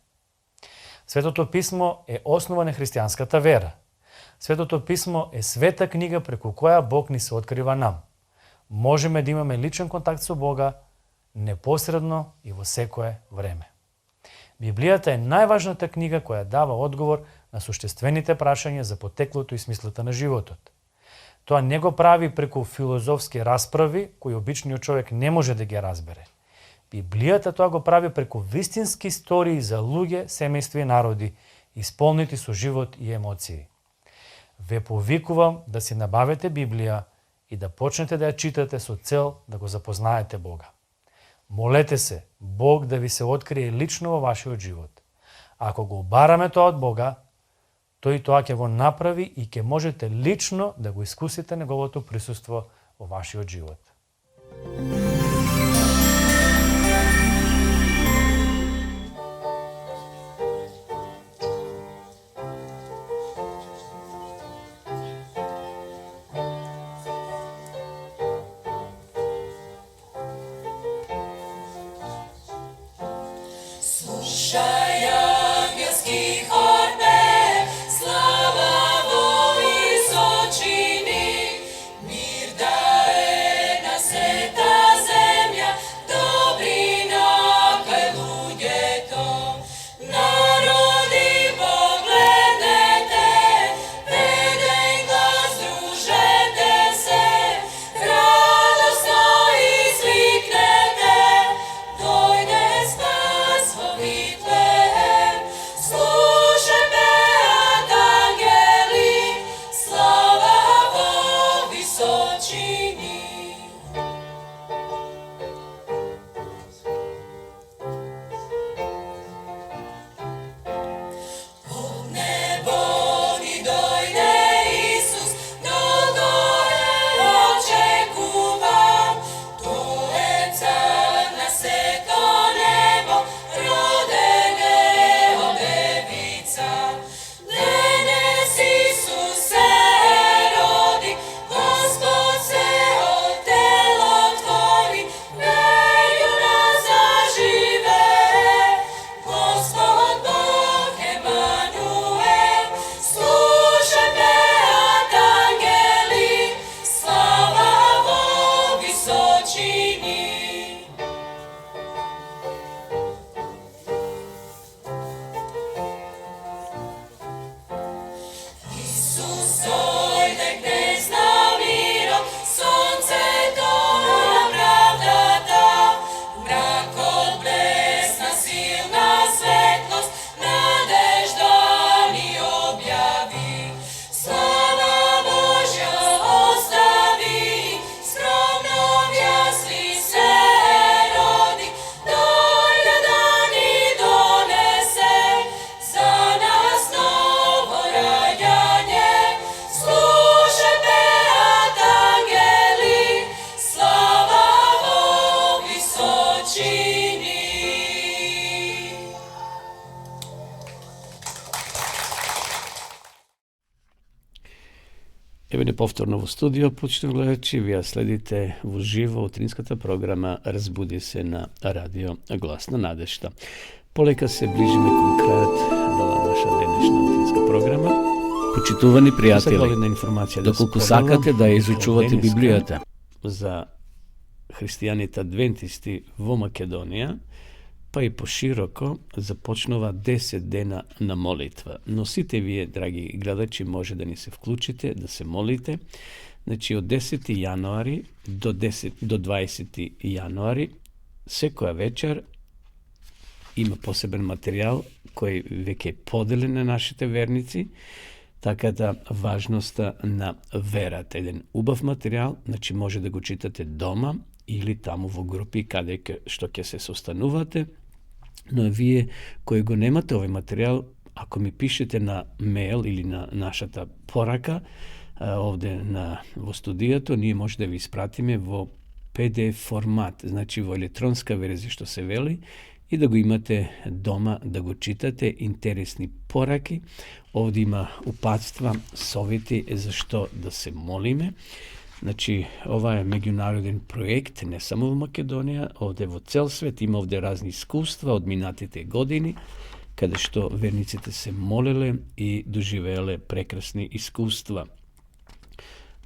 Светото писмо е основа на христијанската вера. Светото писмо е света книга преку која Бог ни се открива нам. Можеме да имаме личен контакт со Бога непосредно и во секое време. Библијата е најважната книга која дава одговор на суштествените прашања за потеклото и смислата на животот. Тоа не го прави преку филозофски расправи кои обичниот човек не може да ги разбере. Библијата тоа го прави преку вистински истории за луѓе, семејства и народи, исполнети со живот и емоции. Ве повикувам да си набавите Библија и да почнете да ја читате со цел да го запознаете Бога. Молете се Бог да ви се открие лично во вашиот живот. Ако го бараме тоа од Бога, тој тоа ќе го направи и ќе можете лично да го искусите неговото присуство во вашиот живот. Sveta повторно во студио, почитам гледачи, вие следите во живо утринската програма Разбуди се на радио Глас на надежта. Полека се ближиме кон крајот на наша денешна утринска програма. Почитувани пријатели, Сега информација доколку сакате да ја изучувате Библијата за христијаните адвентисти во Македонија, па и пошироко започнува 10 дена на молитва. Но сите вие, драги гледачи, може да ни се вклучите, да се молите. Значи, од 10 јануари до 20 јануари, секоја вечер има посебен материјал кој веќе е поделен на нашите верници, така да важноста на верата. Еден убав материјал, значи може да го читате дома или таму во групи каде што ќе се состанувате, но вие кои го немате овој материјал, ако ми пишете на мейл или на нашата порака овде во студијето, ние може да ви испратиме во PDF формат, значи во електронска верзија што се вели, и да го имате дома, да го читате, интересни пораки. Овде има упатства, совети за што да се молиме. Значи, ова е меѓународен проект, не само во Македонија, овде во цел свет, има овде разни искуства од минатите години, каде што верниците се молеле и доживееле прекрасни искуства.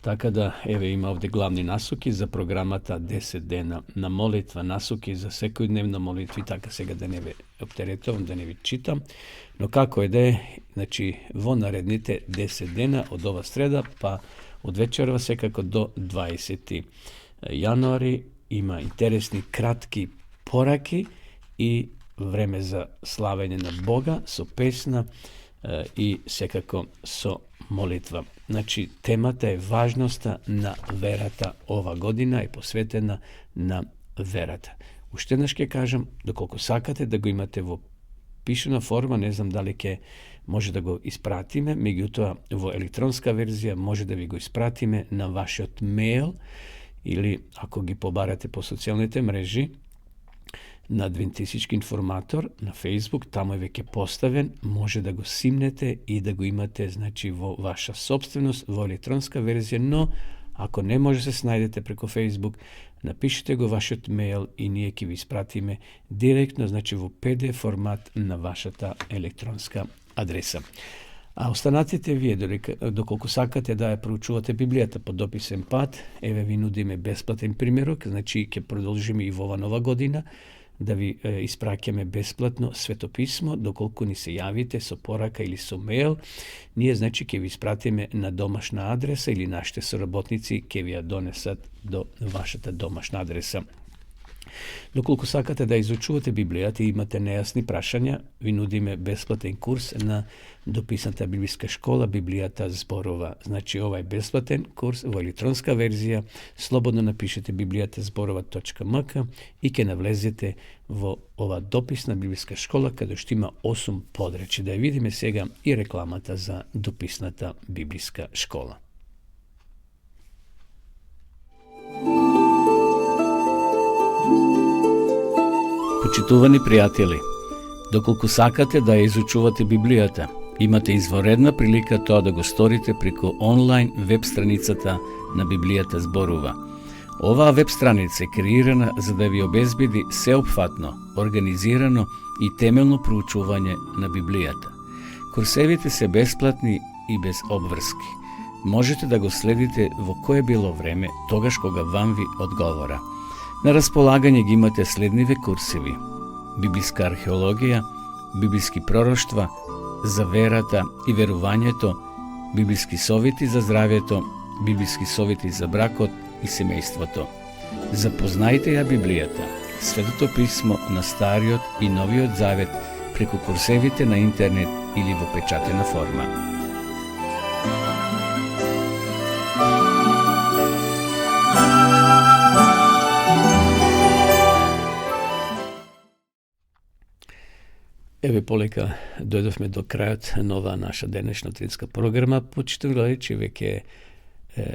Така да, еве има овде главни насоки за програмата 10 дена на молитва, насоки за секојдневна молитва, и така сега да не ве оптеретувам, да не ви читам, но како е да е, значи, во наредните 10 дена од ова среда, па од вечерва секако до 20 јануари има интересни кратки пораки и време за славење на Бога со песна и секако со молитва. Значи, темата е важноста на верата. Ова година е посветена на верата. Уште еднаш ќе кажам, доколку сакате да го имате во пишена форма, не знам дали ќе може да го испратиме, меѓутоа во електронска верзија може да ви го испратиме на вашиот мейл или ако ги побарате по социјалните мрежи на Адвентистички информатор на Facebook, таму е веќе поставен, може да го симнете и да го имате, значи, во ваша собственост, во електронска верзија, но ако не може се снајдете преку Facebook, напишете го вашиот мейл и ние ќе ви испратиме директно, значи во PDF формат на вашата електронска адреса. А останатите вие, доколку сакате да ја проучувате Библијата по дописен пат, еве ви нудиме бесплатен примерок, значи ќе продолжиме и во ова нова година да ви испраќаме бесплатно светописмо, доколку ни се јавите со порака или со мейл, ние, значи, ќе ви испратиме на домашна адреса или нашите соработници ќе ви ја донесат до вашата домашна адреса. Доколку сакате да изучувате Библијата и имате нејасни прашања, ви нудиме бесплатен курс на дописната библиска школа Библијата зборува. Значи, ова е бесплатен курс во електронска верзија. Слободно напишете bibliјатазборува.mk и ќе навлезете во ова дописна библиска школа, каде што има 8 подречи. Да ја видиме сега и рекламата за дописната библиска школа. Почитувани пријатели, доколку сакате да ја изучувате Библијата, имате изворедна прилика тоа да го сторите преку онлайн веб страницата на Библијата зборува. Оваа веб страница е креирана за да ви обезбеди сеопфатно, организирано и темелно проучување на Библијата. Курсевите се бесплатни и без обврски. Можете да го следите во кое било време, тогаш кога вам ви одговора. На располагање ги имате следниве курсеви: библиска археологија, библиски пророштва, за верата и верувањето, библиски совети за здравјето, библиски совети за бракот и семејството. Запознајте ја Библијата, Светото писмо на Стариот и Новиот Завет преку курсевите на интернет или во печатена форма. Еве полека дојдовме до крајот на оваа наша денешна утринска програма. Почитувани гледачи, веќе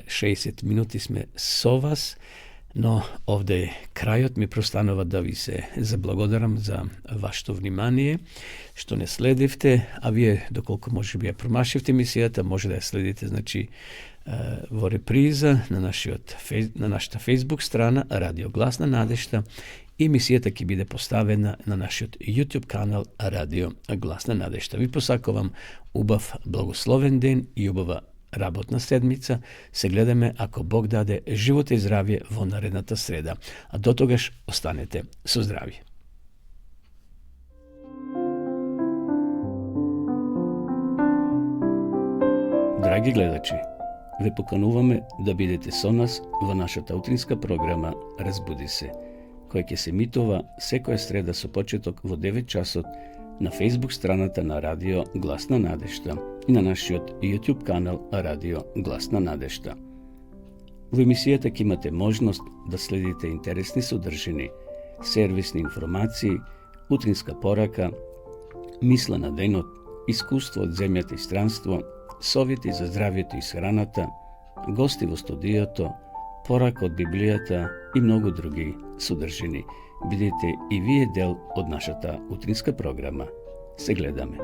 60 минути сме со вас. Но овде е крајот, ми простанува да ви се заблагодарам за вашето внимание, што не следивте, а вие, доколку може би ја промашивте емисијата, може да ја следите, значи, во реприза на нашата Facebook страна Радио Гласна надежта. Емисијата ќе биде поставена на нашиот YouTube канал Радио Гласна надежта. Ви посакувам убав благословен ден и убава работна седмица. Се гледаме, ако Бог даде, живот и здравје во наредната среда. А до тогаш останете со здравје. Драги гледачи, ве покануваме да бидете со нас во нашата утринска програма Разбуди се, која ќе се емитува секоја среда со почеток во 9 часот на Facebook страната на Радио Гласна надежта и на нашиот YouTube канал Радио Гласна надежта. Во емисијата ќе имате можност да следите интересни содржини, сервисни информации, утринска порака, мисла на денот, искуство од земјата и странство, совети за здравјето и схраната, гости во студиото, порака од Библијата и многу други содржини. Бидете и вие дел од нашата утринска програма. Се гледаме.